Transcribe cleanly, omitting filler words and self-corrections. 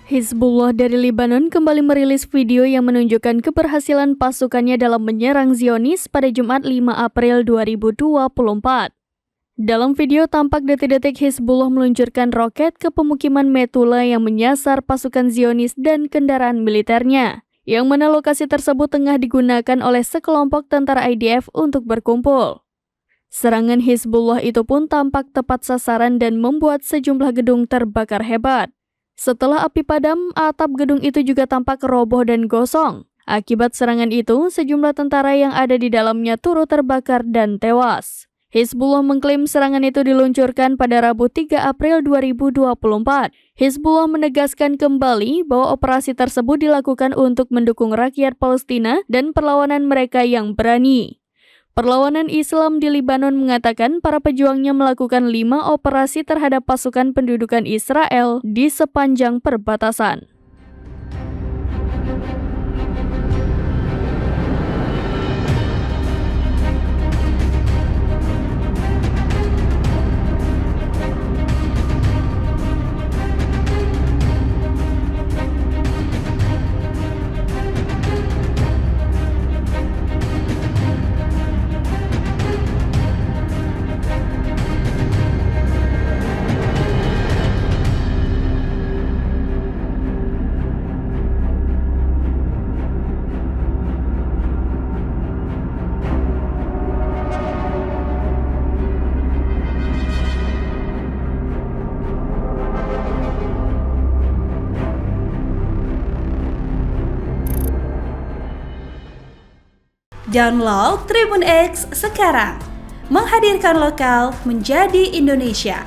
Hizbullah dari Lebanon kembali merilis video yang menunjukkan keberhasilan pasukannya dalam menyerang Zionis pada Jumat 5 April 2024. Dalam video tampak detik-detik Hizbullah meluncurkan roket ke pemukiman Metula yang menyasar pasukan Zionis dan kendaraan militernya, yang mana lokasi tersebut tengah digunakan oleh sekelompok tentara IDF untuk berkumpul. Serangan Hizbullah itu pun tampak tepat sasaran dan membuat sejumlah gedung terbakar hebat. Setelah api padam, atap gedung itu juga tampak roboh dan gosong. Akibat serangan itu, sejumlah tentara yang ada di dalamnya turut terbakar dan tewas. Hizbullah mengklaim serangan itu diluncurkan pada Rabu 3 April 2024. Hizbullah menegaskan kembali bahwa operasi tersebut dilakukan untuk mendukung rakyat Palestina dan perlawanan mereka yang berani. Perlawanan Islam di Lebanon mengatakan para pejuangnya melakukan 5 operasi terhadap pasukan pendudukan Israel di sepanjang perbatasan. Download Tribun X sekarang, menghadirkan lokal menjadi Indonesia.